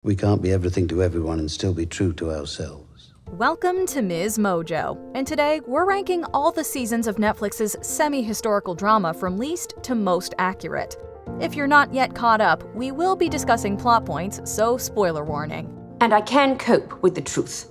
We can't be everything to everyone and still be true to ourselves. Welcome to Ms. Mojo, and today we're ranking all the seasons of Netflix's semi-historical drama from least to most accurate. If you're not yet caught up, we will be discussing plot points, so spoiler warning. And I can cope with the truth.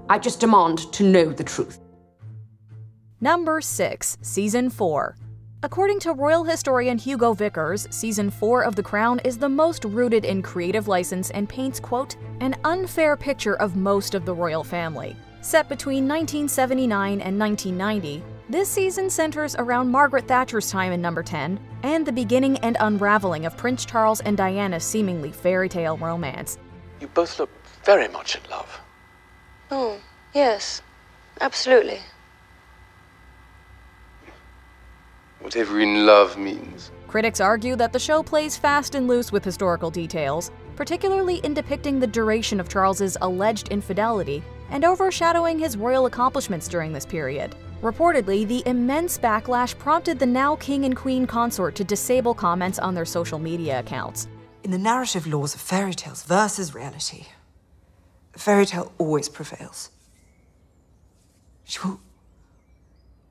I just demand to know the truth. Number 6, Season 4. According to royal historian Hugo Vickers, Season 4 of The Crown is the most rooted in creative license and paints, quote, an unfair picture of most of the royal family. Set between 1979 and 1990, this season centers around Margaret Thatcher's time in Number 10 and the beginning and unraveling of Prince Charles and Diana's seemingly fairy tale romance. You both look very much in love. Oh, yes, absolutely. Whatever in love means. Critics argue that the show plays fast and loose with historical details, particularly in depicting the duration of Charles's alleged infidelity and overshadowing his royal accomplishments during this period. Reportedly, the immense backlash prompted the now king and queen consort to disable comments on their social media accounts. In the narrative laws of fairy tales versus reality, the fairy tale always prevails. She will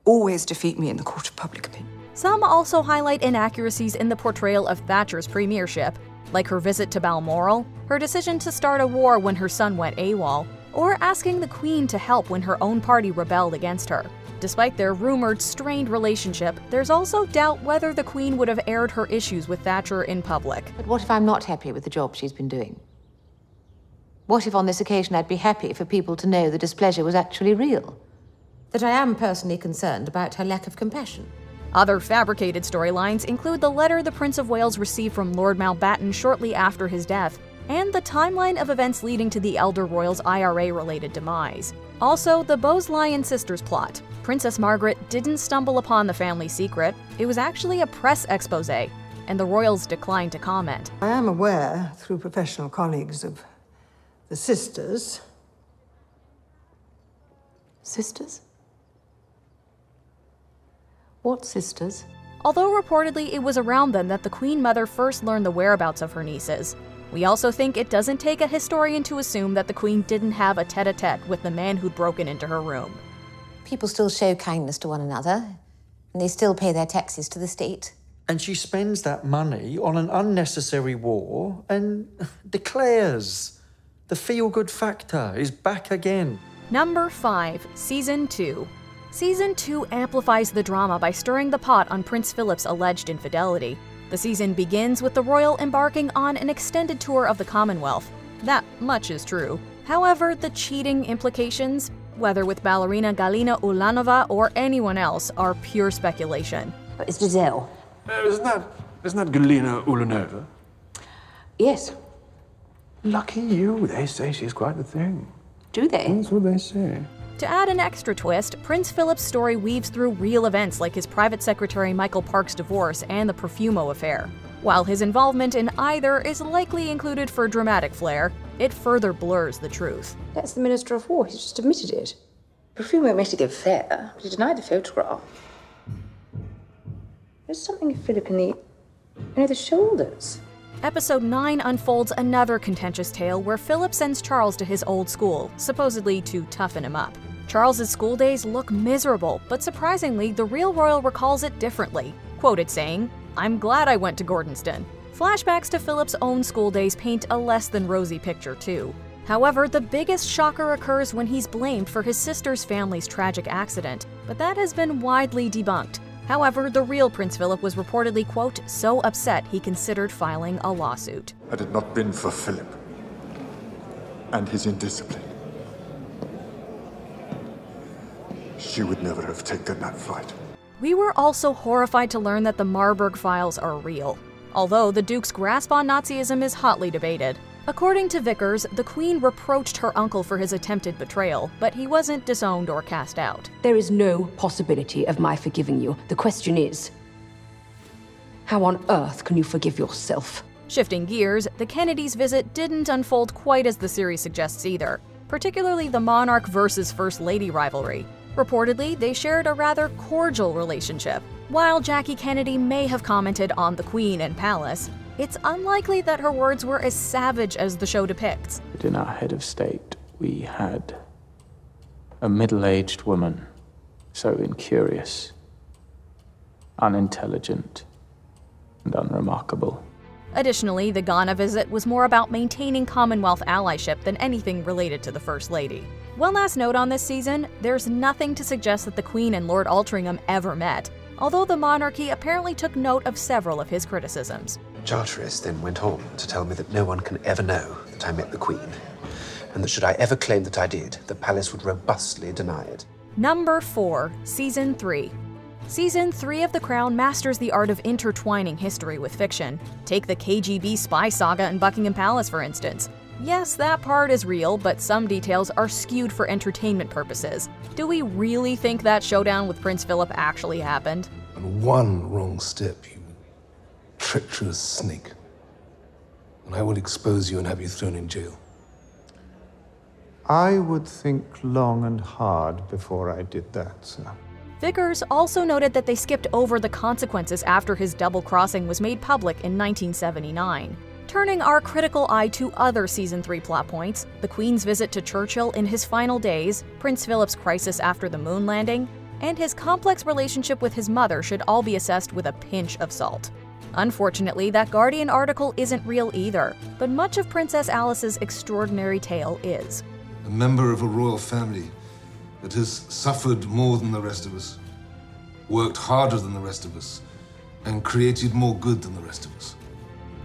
always defeat me in the court of public opinion. Some also highlight inaccuracies in the portrayal of Thatcher's premiership, like her visit to Balmoral, her decision to start a war when her son went AWOL, or asking the Queen to help when her own party rebelled against her. Despite their rumored strained relationship, there's also doubt whether the Queen would have aired her issues with Thatcher in public. But what if I'm not happy with the job she's been doing? What if on this occasion I'd be happy for people to know the displeasure was actually real? That I am personally concerned about her lack of compassion? Other fabricated storylines include the letter the Prince of Wales received from Lord Mountbatten shortly after his death, and the timeline of events leading to the elder royal's IRA-related demise. Also, the Bowes-Lyon sisters plot. Princess Margaret didn't stumble upon the family secret. It was actually a press expose, and the royals declined to comment. I am aware, through professional colleagues, of the sisters. Sisters? What sisters? Although reportedly it was around then that the Queen Mother first learned the whereabouts of her nieces. We also think it doesn't take a historian to assume that the Queen didn't have a tete-a-tete with the man who'd broken into her room. People still show kindness to one another, and they still pay their taxes to the state. And she spends that money on an unnecessary war and declares the feel-good factor is back again. Number 5, Season 2. Season 2 amplifies the drama by stirring the pot on Prince Philip's alleged infidelity. The season begins with the royal embarking on an extended tour of the Commonwealth. That much is true. However, the cheating implications, whether with ballerina Galina Ulanova or anyone else, are pure speculation. But it's Giselle. Isn't that Galina Ulanova? Yes. Lucky you. They say she's quite the thing. Do they? That's what they say. To add an extra twist, Prince Philip's story weaves through real events like his private secretary Michael Park's divorce and the Profumo affair. While his involvement in either is likely included for dramatic flair, it further blurs the truth. That's the Minister of War. He's just admitted it. Profumo admitted the affair, but he denied the photograph. There's something of Philip in the shoulders. Episode 9 unfolds another contentious tale where Philip sends Charles to his old school, supposedly to toughen him up. Charles's school days look miserable, but surprisingly, the real royal recalls it differently, quoted saying, "I'm glad I went to Gordonston." Flashbacks to Philip's own school days paint a less than rosy picture too. However, the biggest shocker occurs when he's blamed for his sister's family's tragic accident, but that has been widely debunked. However, the real Prince Philip was reportedly, quote, so upset he considered filing a lawsuit. Had it not been for Philip and his indiscipline, she would never have taken that flight. We were also horrified to learn that the Marburg files are real, although the Duke's grasp on Nazism is hotly debated. According to Vickers, the Queen reproached her uncle for his attempted betrayal, but he wasn't disowned or cast out. There is no possibility of my forgiving you. The question is, how on earth can you forgive yourself? Shifting gears, the Kennedys' visit didn't unfold quite as the series suggests either, particularly the monarch versus First Lady rivalry. Reportedly, they shared a rather cordial relationship. While Jackie Kennedy may have commented on the Queen and Palace, it's unlikely that her words were as savage as the show depicts. But in our head of state, we had a middle-aged woman, so incurious, unintelligent, and unremarkable. Additionally, the Ghana visit was more about maintaining Commonwealth allyship than anything related to the First Lady. One last note on this season, there's nothing to suggest that the Queen and Lord Altrincham ever met, although the monarchy apparently took note of several of his criticisms. Charteris then went on to tell me that no one can ever know that I met the Queen, and that should I ever claim that I did, the palace would robustly deny it. Number 4, Season 3. Season 3 of The Crown masters the art of intertwining history with fiction. Take the KGB spy saga in Buckingham Palace, for instance. Yes, that part is real, but some details are skewed for entertainment purposes. Do we really think that showdown with Prince Philip actually happened? And one wrong step, you treacherous snake, and I will expose you and have you thrown in jail. I would think long and hard before I did that, sir. Vickers also noted that they skipped over the consequences after his double crossing was made public in 1979. Turning our critical eye to other Season 3 plot points, the Queen's visit to Churchill in his final days, Prince Philip's crisis after the moon landing, and his complex relationship with his mother should all be assessed with a pinch of salt. Unfortunately, that Guardian article isn't real either, but much of Princess Alice's extraordinary tale is. A member of a royal family that has suffered more than the rest of us, worked harder than the rest of us, and created more good than the rest of us.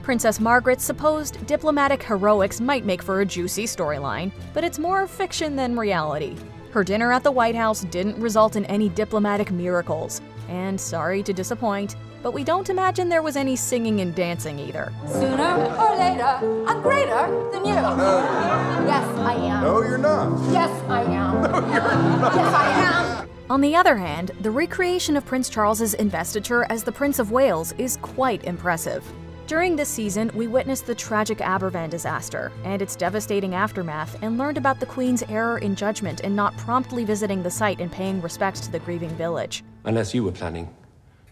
Princess Margaret's supposed diplomatic heroics might make for a juicy storyline, but it's more fiction than reality. Her dinner at the White House didn't result in any diplomatic miracles, and sorry to disappoint, but we don't imagine there was any singing and dancing either. Sooner or later, I'm greater than you. Yes, I am. No, you're not. Yes, I am. No, you're not. Yes, I am. On the other hand, the recreation of Prince Charles's investiture as the Prince of Wales is quite impressive. During this season, we witnessed the tragic Aberfan disaster and its devastating aftermath, and learned about the Queen's error in judgment in not promptly visiting the site and paying respects to the grieving village. Unless you were planning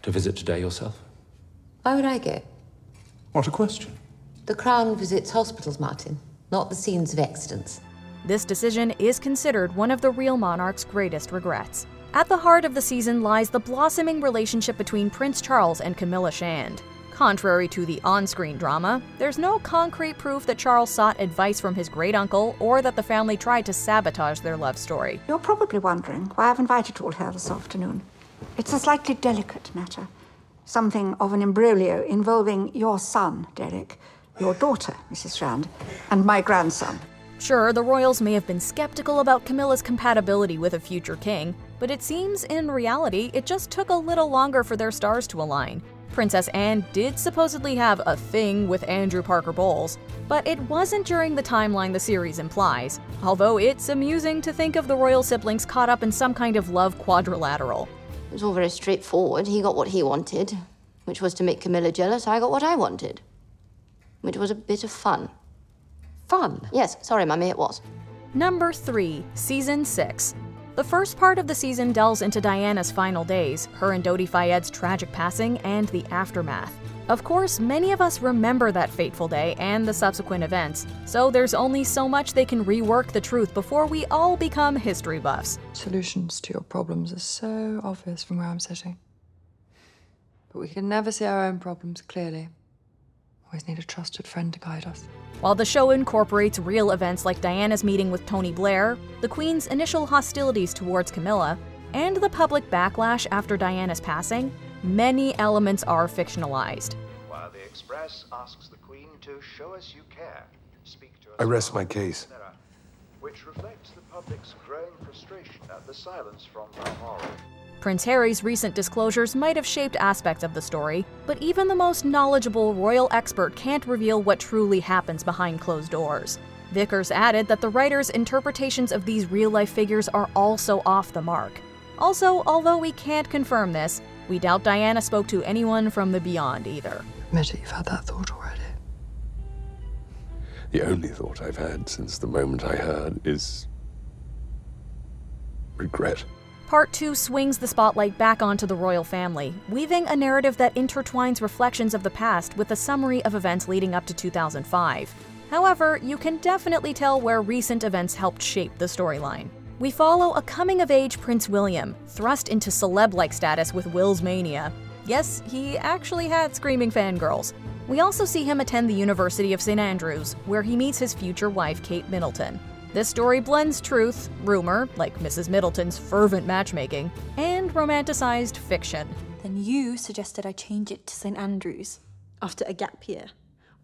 to visit today yourself. Why would I go? What a question. The Crown visits hospitals, Martin, not the scenes of accidents. This decision is considered one of the real monarch's greatest regrets. At the heart of the season lies the blossoming relationship between Prince Charles and Camilla Shand. Contrary to the on-screen drama, there's no concrete proof that Charles sought advice from his great-uncle or that the family tried to sabotage their love story. You're probably wondering why I've invited you all here this afternoon. It's a slightly delicate matter. Something of an imbroglio involving your son, Derek, your daughter, Mrs. Shand, and my grandson. Sure, the royals may have been skeptical about Camilla's compatibility with a future king, but it seems in reality it just took a little longer for their stars to align. Princess Anne did supposedly have a thing with Andrew Parker Bowles, but it wasn't during the timeline the series implies, although it's amusing to think of the royal siblings caught up in some kind of love quadrilateral. It was all very straightforward. He got what he wanted, which was to make Camilla jealous. I got what I wanted, which was a bit of fun. Fun? Yes, sorry, Mummy, it was. Number 3, Season 6. The first part of the season delves into Diana's final days, her and Dodi Fayed's tragic passing, and the aftermath. Of course, many of us remember that fateful day and the subsequent events, so there's only so much they can rework the truth before we all become history buffs. Solutions to your problems are so obvious from where I'm sitting. But we can never see our own problems clearly. Always need a trusted friend to guide us. While the show incorporates real events like Diana's meeting with Tony Blair, the Queen's initial hostilities towards Camilla, and the public backlash after Diana's passing, many elements are fictionalized. While the Express asks the Queen to show us you care, speak to us. I rest my case. Which reflects the public's growing frustration at the silence from Balmoral. Prince Harry's recent disclosures might have shaped aspects of the story, but even the most knowledgeable royal expert can't reveal what truly happens behind closed doors. Vickers added that the writer's interpretations of these real-life figures are also off the mark. Also, although we can't confirm this, we doubt Diana spoke to anyone from the beyond either. Admit it, you've had that thought already. The only thought I've had since the moment I heard is regret. Part 2 swings the spotlight back onto the royal family, weaving a narrative that intertwines reflections of the past with a summary of events leading up to 2005. However, you can definitely tell where recent events helped shape the storyline. We follow a coming-of-age Prince William, thrust into celeb-like status with Will's mania. Yes, he actually had screaming fangirls. We also see him attend the University of St. Andrews, where he meets his future wife, Kate Middleton. This story blends truth, rumor, like Mrs. Middleton's fervent matchmaking, and romanticized fiction. Then you suggested I change it to St. Andrews after a gap year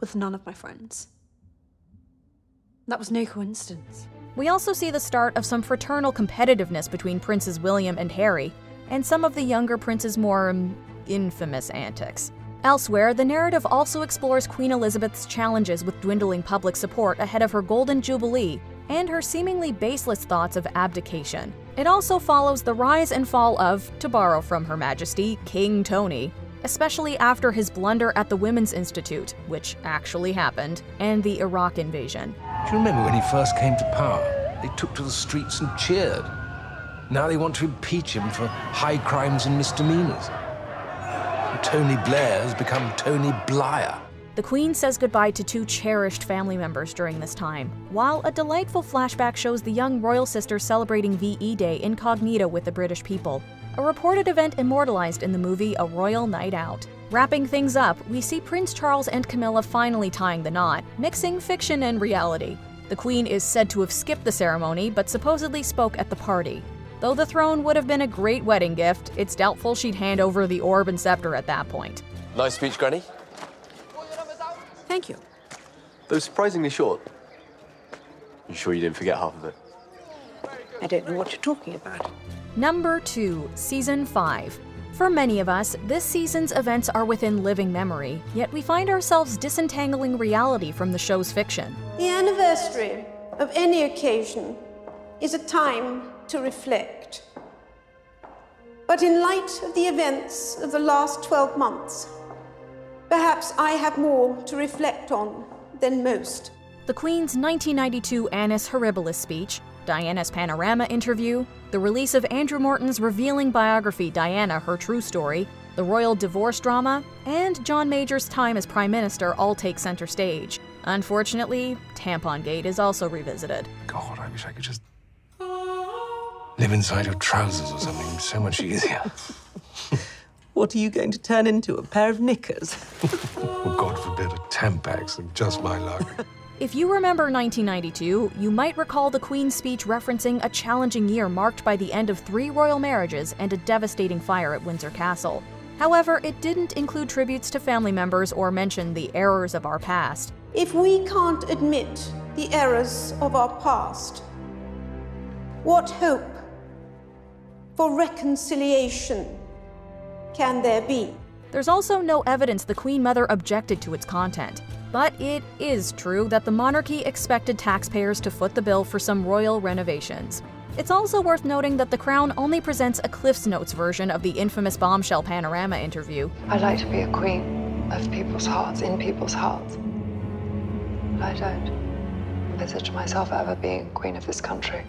with none of my friends. That was no coincidence. We also see the start of some fraternal competitiveness between Princes William and Harry, and some of the younger prince's more infamous antics. Elsewhere, the narrative also explores Queen Elizabeth's challenges with dwindling public support ahead of her Golden Jubilee, and her seemingly baseless thoughts of abdication. It also follows the rise and fall of, to borrow from Her Majesty, King Tony, especially after his blunder at the Women's Institute, which actually happened, and the Iraq invasion. Do you remember when he first came to power? They took to the streets and cheered. Now they want to impeach him for high crimes and misdemeanors. Tony Blair has become Tony Blyer. The Queen says goodbye to 2 cherished family members during this time, while a delightful flashback shows the young royal sisters celebrating VE Day incognito with the British people, a reported event immortalized in the movie A Royal Night Out. Wrapping things up, we see Prince Charles and Camilla finally tying the knot, mixing fiction and reality. The Queen is said to have skipped the ceremony, but supposedly spoke at the party. Though the throne would have been a great wedding gift, it's doubtful she'd hand over the orb and scepter at that point. Nice speech, Granny. Thank you. Though surprisingly short. You sure you didn't forget half of it? I don't know what you're talking about. Number 2, Season 5. For many of us, this season's events are within living memory, yet we find ourselves disentangling reality from the show's fiction. The anniversary of any occasion is a time to reflect. But in light of the events of the last 12 months, perhaps I have more to reflect on than most. The Queen's 1992 Annus Horribilis speech, Diana's Panorama interview, the release of Andrew Morton's revealing biography Diana, Her True Story, the royal divorce drama, and John Major's time as Prime Minister all take center stage. Unfortunately, Tampongate is also revisited. God, I wish I could just live inside your trousers or something. It's so much easier. What are you going to turn into, a pair of knickers? Well, God forbid, a Tampax of just my luck. If you remember 1992, you might recall the Queen's speech referencing a challenging year marked by the end of 3 royal marriages and a devastating fire at Windsor Castle. However, it didn't include tributes to family members or mention the errors of our past. If we can't admit the errors of our past, what hope for reconciliation can there be? There's also no evidence the Queen Mother objected to its content. But it is true that the monarchy expected taxpayers to foot the bill for some royal renovations. It's also worth noting that The Crown only presents a Cliff's Notes version of the infamous bombshell Panorama interview. I'd like to be a queen of people's hearts, in people's hearts. But I don't envisage myself ever being queen of this country.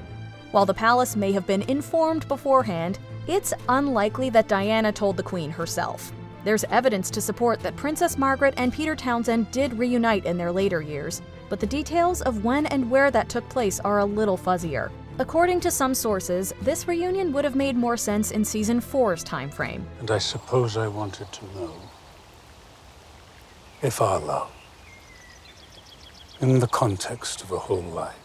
While the palace may have been informed beforehand, it's unlikely that Diana told the Queen herself. There's evidence to support that Princess Margaret and Peter Townsend did reunite in their later years, but the details of when and where that took place are a little fuzzier. According to some sources, this reunion would have made more sense in Season 4's timeframe. And I suppose I wanted to know if our love, in the context of a whole life,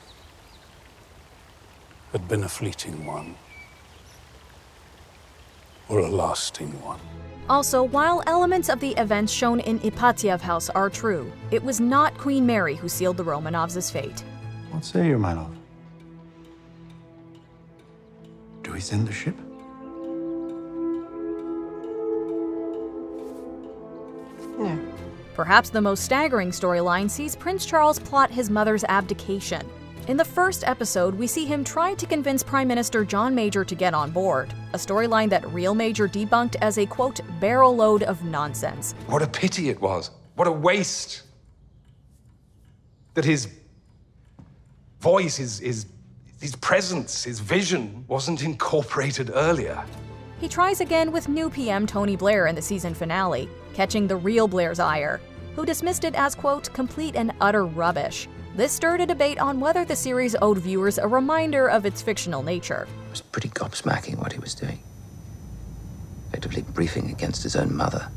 had been a fleeting one or a lasting one. Also, while elements of the events shown in Ipatiev House are true, it was not Queen Mary who sealed the Romanovs' fate. What say you, my love? Do we send the ship? No. Perhaps the most staggering storyline sees Prince Charles plot his mother's abdication. In the first episode, we see him try to convince Prime Minister John Major to get on board, a storyline that Real Major debunked as a, quote, barrel load of nonsense. What a pity it was. What a waste. That his voice, his His presence, his vision wasn't incorporated earlier. He tries again with new PM Tony Blair in the season finale, catching the real Blair's ire, who dismissed it as, quote, complete and utter rubbish. This stirred a debate on whether the series owed viewers a reminder of its fictional nature. It was pretty gobsmacking what he was doing. Effectively briefing against his own mother.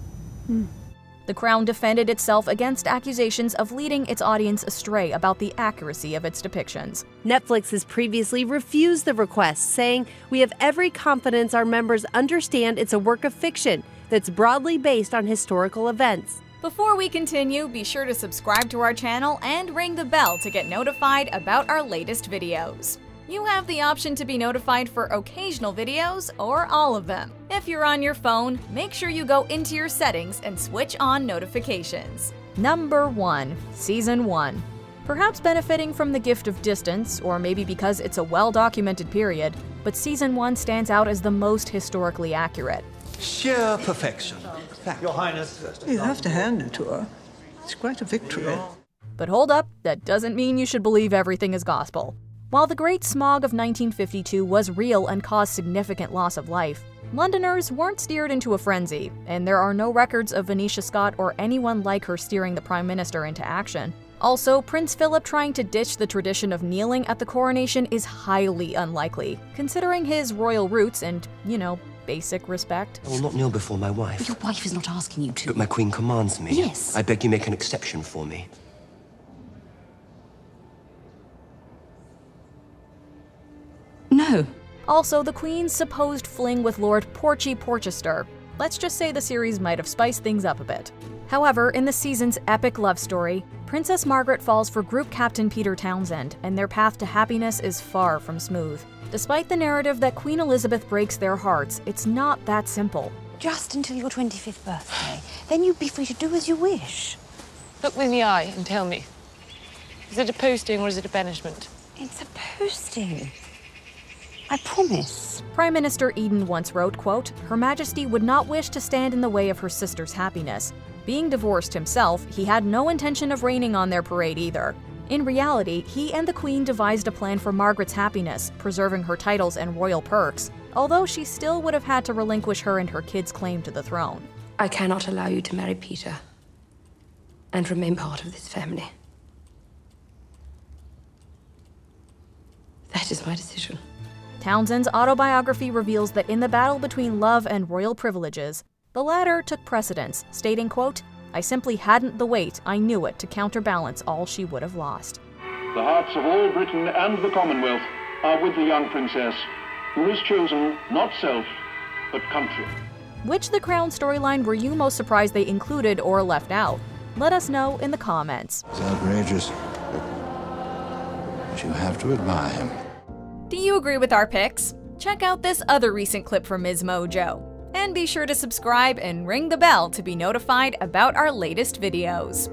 The Crown defended itself against accusations of leading its audience astray about the accuracy of its depictions. Netflix has previously refused the request, saying, "We have every confidence our members understand it's a work of fiction that's broadly based on historical events." Before we continue, be sure to subscribe to our channel and ring the bell to get notified about our latest videos. You have the option to be notified for occasional videos or all of them. If you're on your phone, make sure you go into your settings and switch on notifications. Number 1. Season 1. Perhaps benefiting from the gift of distance, or maybe because it's a well-documented period, but Season 1 stands out as the most historically accurate. Sheer perfection. Your Highness. You have to hand it to her. It's quite a victory. But hold up, that doesn't mean you should believe everything is gospel. While the Great Smog of 1952 was real and caused significant loss of life, Londoners weren't steered into a frenzy, and there are no records of Venetia Scott or anyone like her steering the Prime Minister into action. Also, Prince Philip trying to ditch the tradition of kneeling at the coronation is highly unlikely, considering his royal roots and, you know, basic respect. I will not kneel before my wife. Your wife is not asking you to. But my queen commands me. Yes. I beg you make an exception for me. No. Also, the Queen's supposed fling with Lord Porchy Porchester. Let's just say the series might have spiced things up a bit. However, in the season's epic love story, Princess Margaret falls for Group Captain Peter Townsend, and their path to happiness is far from smooth. Despite the narrative that Queen Elizabeth breaks their hearts, it's not that simple. Just until your 25th birthday. Then you'd be free to do as you wish. Look me in the eye and tell me. Is it a posting or is it a banishment? It's a posting. I promise. Prime Minister Eden once wrote, quote, "Her Majesty would not wish to stand in the way of her sister's happiness. Being divorced himself, he had no intention of raining on their parade either. In reality, he and the Queen devised a plan for Margaret's happiness, preserving her titles and royal perks, although she still would have had to relinquish her and her kids' claim to the throne." I cannot allow you to marry Peter and remain part of this family. That is my decision. Townsend's autobiography reveals that in the battle between love and royal privileges, the latter took precedence, stating, quote, "I simply hadn't the weight, I knew it, to counterbalance all she would have lost." The hearts of all Britain and the Commonwealth are with the young princess, who has chosen not self, but country. Which The Crown storyline were you most surprised they included or left out? Let us know in the comments. It's outrageous, but you have to admire him. Do you agree with our picks? Check out this other recent clip from Ms. Mojo. And be sure to subscribe and ring the bell to be notified about our latest videos.